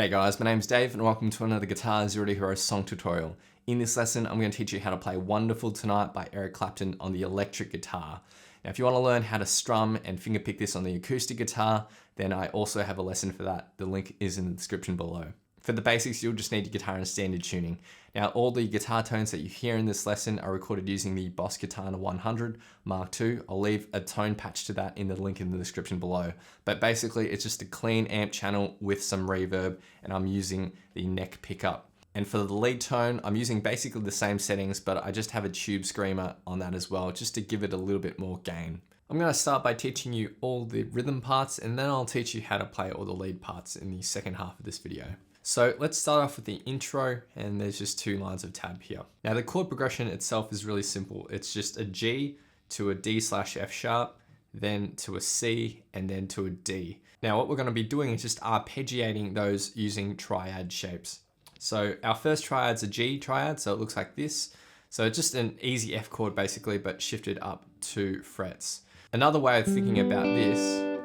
Hey guys, my name's Dave and welcome to another Guitar Zero to Hero song tutorial. In this lesson, I'm going to teach you how to play Wonderful Tonight by Eric Clapton on the electric guitar. Now, if you want to learn how to strum and fingerpick this on the acoustic guitar, then I also have a lesson for that. The link is in the description below. For the basics, you'll just need your guitar in standard tuning. Now, all the guitar tones that you hear in this lesson are recorded using the Boss Guitar 100 Mark II. I'll leave a tone patch to that in the link in the description below. But basically, it's just a clean amp channel with some reverb, and I'm using the neck pickup. And for the lead tone, I'm using basically the same settings, but I just have a tube screamer on that as well, just to give it a little bit more gain. I'm going to start by teaching you all the rhythm parts, and then I'll teach you how to play all the lead parts in the second half of this video. So let's start off with the intro, and there's just 2 lines of tab here. Now the chord progression itself is really simple. It's just a G to a D/F sharp, then to a C, and then to a D. Now what we're going to be doing is just arpeggiating those using triad shapes. So our first triad's a G triad, so it looks like this. So it's just an easy F chord basically, but shifted up 2 frets. Another way of thinking about this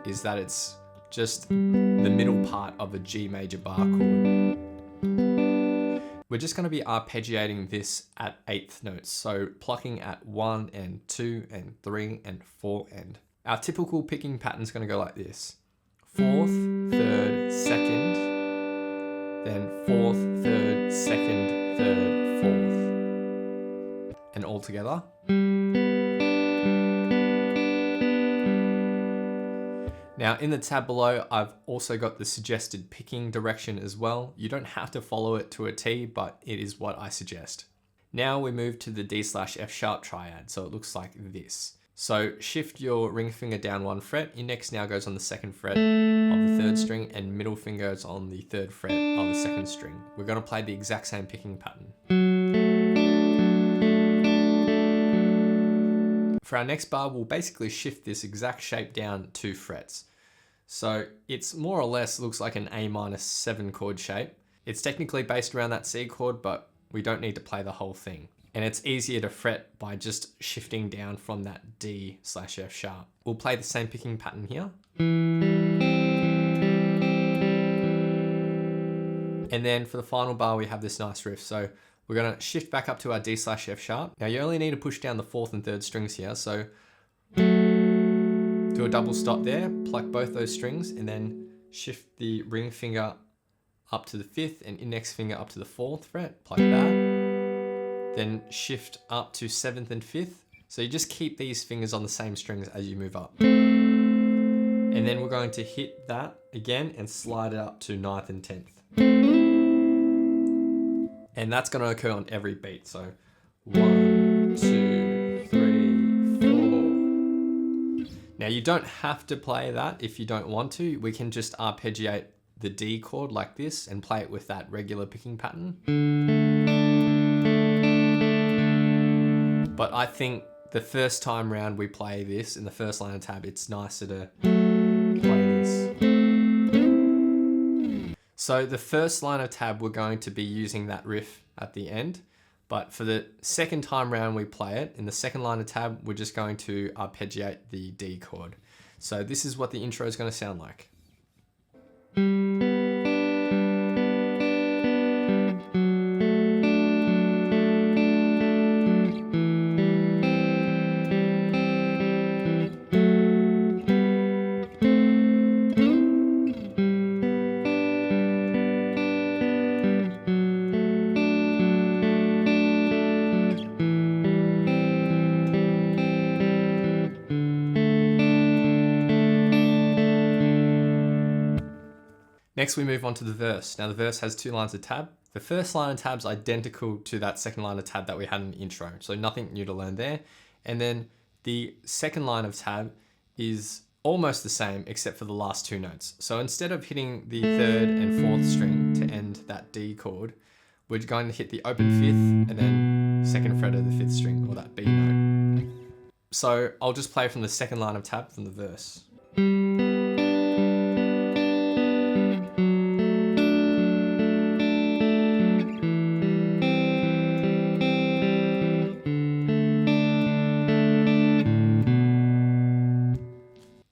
is that it's just the middle part of a G major bar chord. We're just going to be arpeggiating this at 8th notes, so plucking at 1 and 2 and 3 and 4 and. Our typical picking pattern is going to go like this: 4th, 3rd, 2nd, then 4th, 3rd, 2nd, 3rd, 4th, and all together. Now in the tab below, I've also got the suggested picking direction as well. You don't have to follow it to a T, but it is what I suggest. Now we move to the D/F sharp triad, so it looks like this. So shift your ring finger down 1 fret, your next now goes on the 2nd fret of the 3rd string, and middle finger is on the 3rd fret of the 2nd string. We're going to play the exact same picking pattern. For our next bar, we'll basically shift this exact shape down 2 frets. So it's more or less looks like an A-7 chord shape. It's technically based around that C chord, but we don't need to play the whole thing. And it's easier to fret by just shifting down from that D/F sharp. We'll play the same picking pattern here. And then for the final bar, we have this nice riff. So we're going to shift back up to our D/F sharp. Now you only need to push down the 4th and 3rd strings here. So do a double stop there, pluck both those strings, and then shift the ring finger up to the 5th and index finger up to the 4th fret, pluck that. Then shift up to 7th and 5th. So you just keep these fingers on the same strings as you move up. And then we're going to hit that again and slide it up to 9th and 10th. And that's going to occur on every beat. So 1, 2, 3, 4. Now you don't have to play that if you don't want to. We can just arpeggiate the D chord like this and play it with that regular picking pattern. But I think the first time round we play this in the first line of tab, it's nicer to play this. So the first line of tab, we're going to be using that riff at the end. But for the second time round we play it, in the second line of tab, we're just going to arpeggiate the D chord. So this is what the intro is going to sound like. Next we move on to the verse. Now the verse has 2 lines of tab. The first line of tab is identical to that second line of tab that we had in the intro, so nothing new to learn there. And then the second line of tab is almost the same except for the last 2 notes. So instead of hitting the 3rd and 4th string to end that D chord, we're going to hit the open 5th and then 2nd fret of the 5th string, or that B note. So I'll just play from the second line of tab from the verse.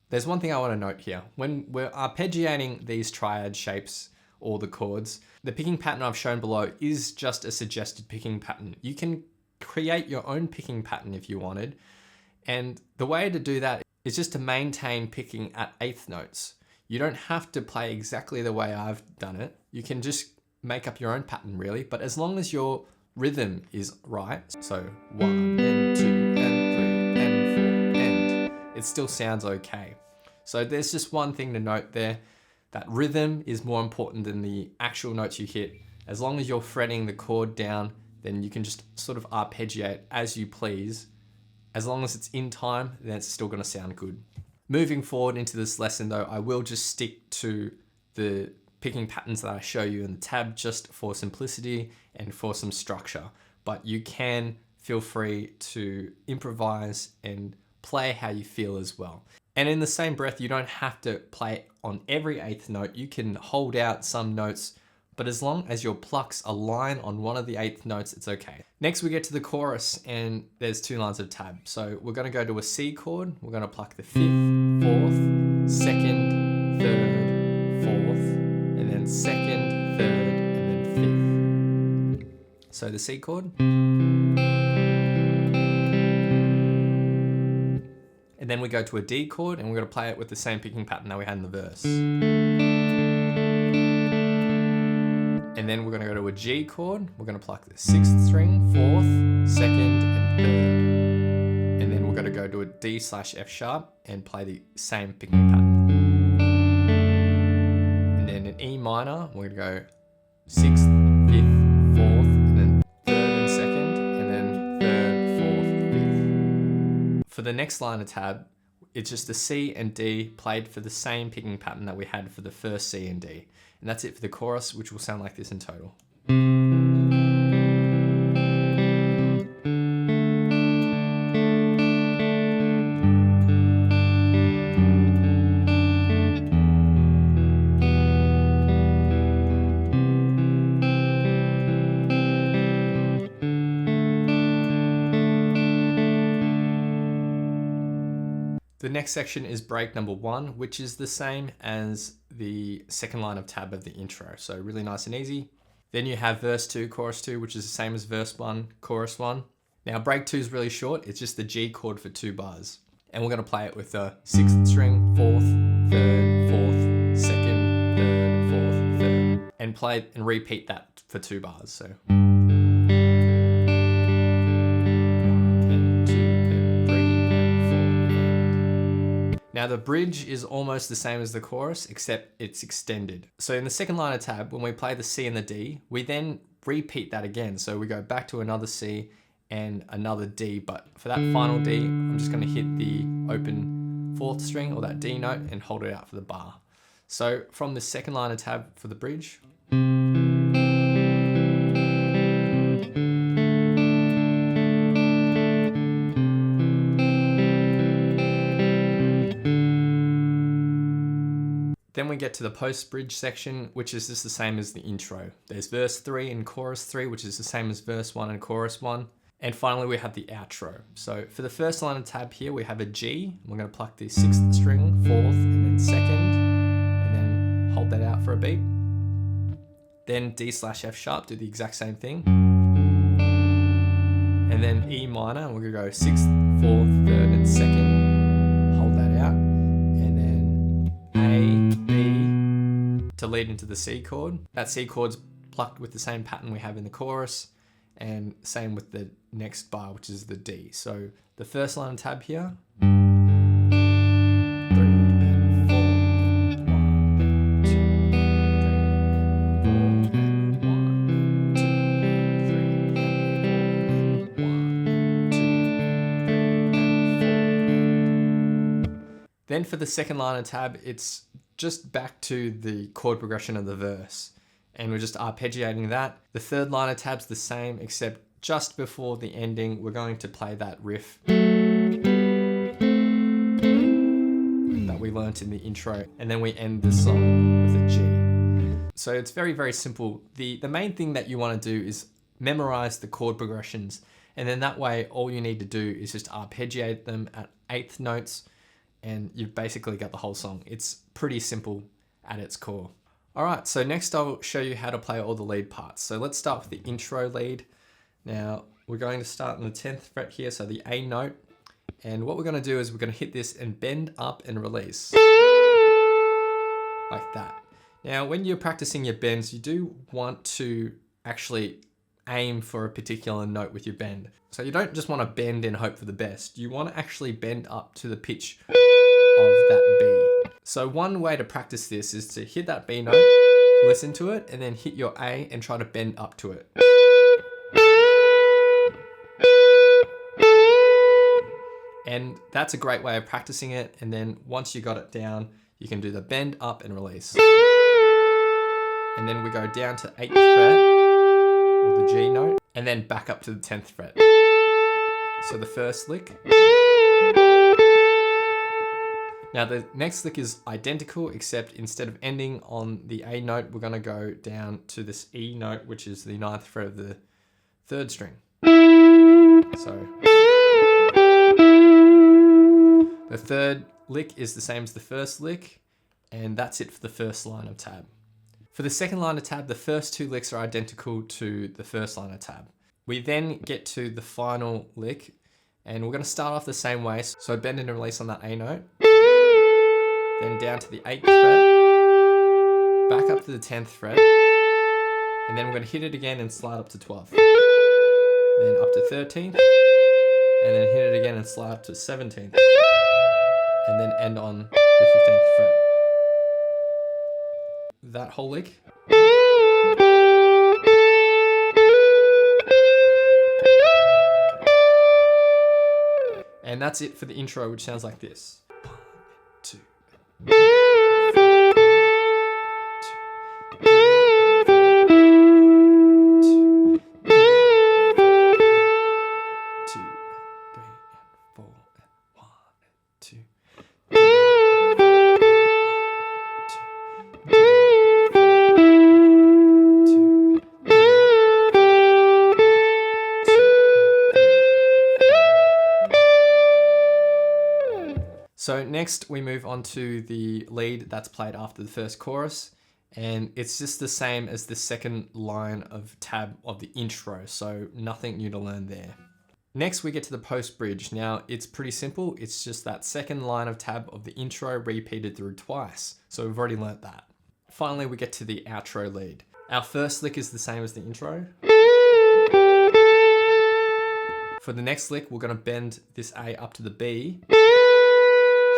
There's one thing I want to note here. When we're arpeggiating these triad shapes, all the chords. The picking pattern I've shown below is just a suggested picking pattern. You can create your own picking pattern if you wanted. And the way to do that is just to maintain picking at eighth notes. You don't have to play exactly the way I've done it. You can just make up your own pattern really, but as long as your rhythm is right, so 1 and 2 and 3 and 4 and it still sounds okay. So there's just one thing to note there, that rhythm is more important than the actual notes you hit. As long as you're fretting the chord down, then you can just sort of arpeggiate as you please. As long as it's in time, then it's still gonna sound good. Moving forward into this lesson though, I will just stick to the picking patterns that I show you in the tab just for simplicity and for some structure. But you can feel free to improvise and play how you feel as well. And in the same breath, you don't have to play on every eighth note. You can hold out some notes, but as long as your plucks align on one of the eighth notes, it's okay. Next, we get to the chorus and there's 2 lines of tab. So we're gonna go to a C chord. We're gonna pluck the 5th, 4th, 2nd, 3rd, 4th, and then 2nd, 3rd, and then 5th. So the C chord. And then we go to a D chord and we're gonna play it with the same picking pattern that we had in the verse. And then we're gonna go to a G chord. We're gonna pluck the 6th string, 4th, 2nd, and 3rd. And then we're gonna go to a D/F sharp and play the same picking pattern. And then an E minor, we're gonna go 6th, 5th, 4th, and then 3rd and 2nd, and then 3rd, 4th, 5th. For the next line of tab, it's just the C and D played for the same picking pattern that we had for the first C and D. And that's it for the chorus, which will sound like this in total. The next section is break number 1, which is the same as the second line of tab of the intro. So really nice and easy. Then you have verse 2, chorus 2, which is the same as verse 1, chorus 1. Now break 2 is really short. It's just the G chord for 2 bars. And we're gonna play it with the 6th string, 4th, 3rd, 4th, 2nd, 3rd, 4th, 3rd. And play and repeat that for 2 bars. So. Now the bridge is almost the same as the chorus, except it's extended. So in the second line of tab, when we play the C and the D, we then repeat that again. So we go back to another C and another D, but for that final D, I'm just gonna hit the open 4th string or that D note and hold it out for the bar. So from the second line of tab for the bridge, then we get to the post-bridge section, which is just the same as the intro. There's verse 3 and chorus 3, which is the same as verse 1 and chorus 1. And finally, we have the outro. So for the first line of tab here, we have a G. We're gonna pluck the 6th string, 4th, and then 2nd, and then hold that out for a beat. Then D/F sharp, do the exact same thing. And then E minor, we're gonna go 6th, 4th, 3rd, and 2nd, hold that out. A, B, to lead into the C chord. That C chord's plucked with the same pattern we have in the chorus, and same with the next bar, which is the D. So the first line of tab here, 3 and 4, and 1 and 2 and 3 and 4 and 1 and 2 and 3 and 4 and 1 and 2 and 3 and 4 and... Then for the second line of tab, it's just back to the chord progression of the verse. And we're just arpeggiating that. The third line of tab's the same, except just before the ending, we're going to play that riff that we learnt in the intro. And then we end the song with a G. So it's very, very simple. The main thing that you want to do is memorize the chord progressions. And then that way, all you need to do is just arpeggiate them at eighth notes, and you've basically got the whole song. It's pretty simple at its core. All right, so next I'll show you how to play all the lead parts. So let's start with the intro lead. Now we're going to start on the 10th fret here, so the A note. And what we're going to do is we're going to hit this and bend up and release. Like that. Now when you're practicing your bends, you do want to actually aim for a particular note with your bend. So you don't just want to bend and hope for the best. You want to actually bend up to the pitch of that B. So one way to practice this is to hit that B note, listen to it, and then hit your A and try to bend up to it. And that's a great way of practicing it. And then once you got it down, you can do the bend up and release. And then we go down to 8th fret, or the G note, and then back up to the 10th fret. So the first lick. Now the next lick is identical, except instead of ending on the A note, we're going to go down to this E note, which is the 9th fret of the 3rd string. So the third lick is the same as the first lick, and that's it for the first line of tab. For the second line of tab, the first 2 licks are identical to the first line of tab. We then get to the final lick, and we're going to start off the same way. So bend and release on that A note, then down to the 8th fret, back up to the 10th fret, and then we're going to hit it again and slide up to 12th, then up to 13th, and then hit it again and slide up to 17th, and then end on the 15th fret. That whole lick. And that's it for the intro, which sounds like this. 1, 2, 3, 4, 1, 2. So next we move on to the lead that's played after the first chorus, and it's just the same as the second line of tab of the intro, so nothing new to learn there. Next we get to the post bridge. Now it's pretty simple, it's just that second line of tab of the intro repeated through twice, so we've already learnt that. Finally we get to the outro lead. Our first lick is the same as the intro. For the next lick we're going to bend this A up to the B.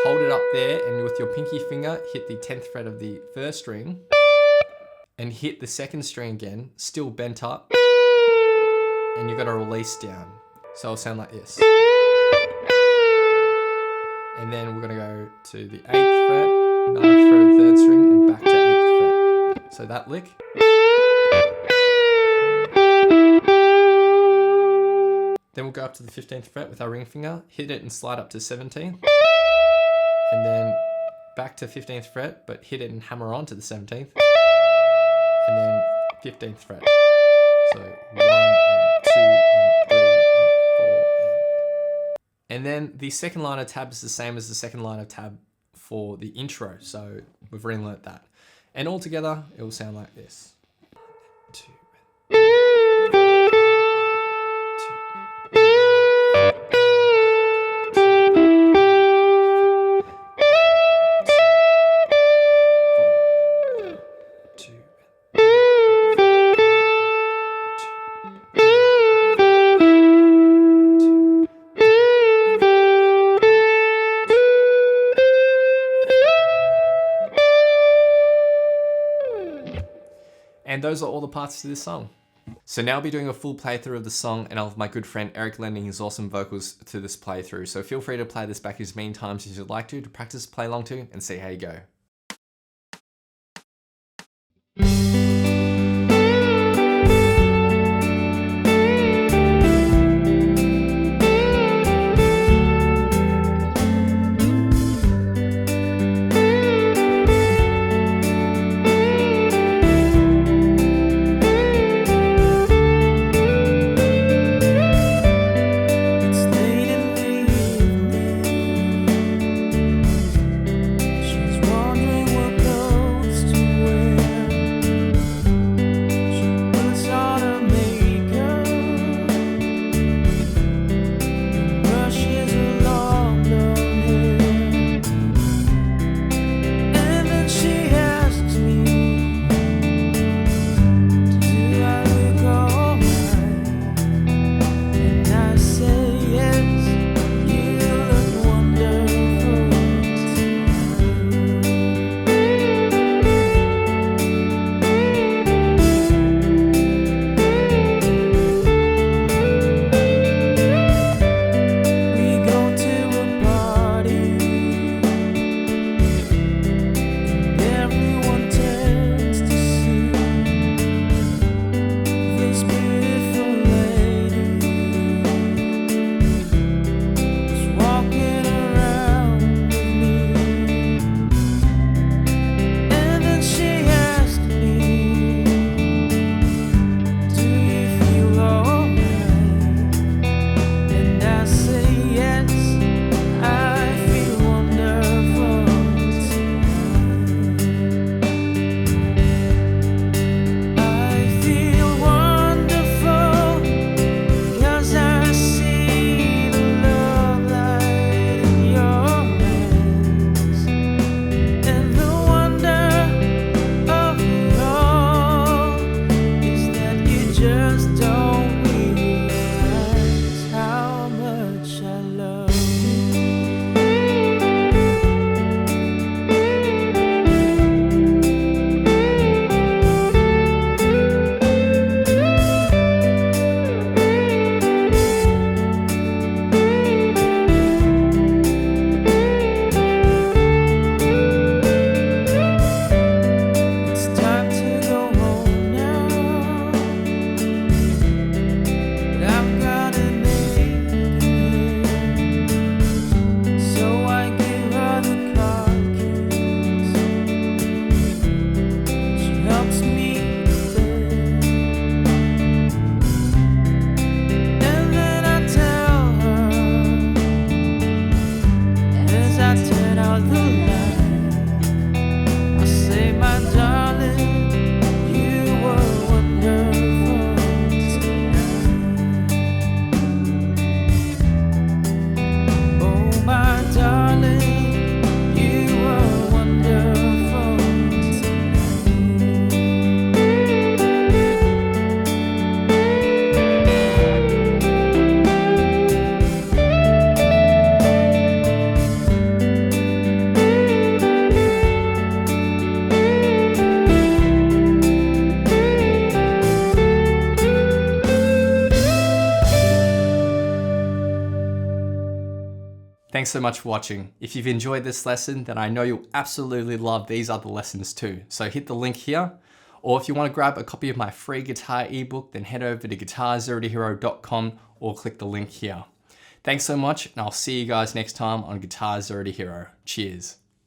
Hold it up there, and with your pinky finger, hit the 10th fret of the first string, and hit the second string again, still bent up, and you're gonna release down. So it'll sound like this. And then we're gonna go to the 8th fret, 9th fret of the 3rd string, and back to 8th fret. So that lick. Then we'll go up to the 15th fret with our ring finger, hit it and slide up to 17th. And then back to 15th fret, but hit it and hammer on to the 17th. And then 15th fret. So 1 and 2 and 3 and 4 and then the second line of tab is the same as the second line of tab for the intro. So we've already learnt that. And all together, it will sound like this. 1 and 2 And those are all the parts to this song. So now I'll be doing a full playthrough of the song, and I'll have my good friend Eric lending his awesome vocals to this playthrough. So feel free to play this back as many times as you'd like to practice, play along to, and see how you go. She's walking Thanks so much for watching. If you've enjoyed this lesson, then I know you'll absolutely love these other lessons too. So hit the link here. Or if you want to grab a copy of my free guitar ebook, then head over to guitarzerotohero.com or click the link here. Thanks so much, and I'll see you guys next time on Guitar Zero to Hero. Cheers.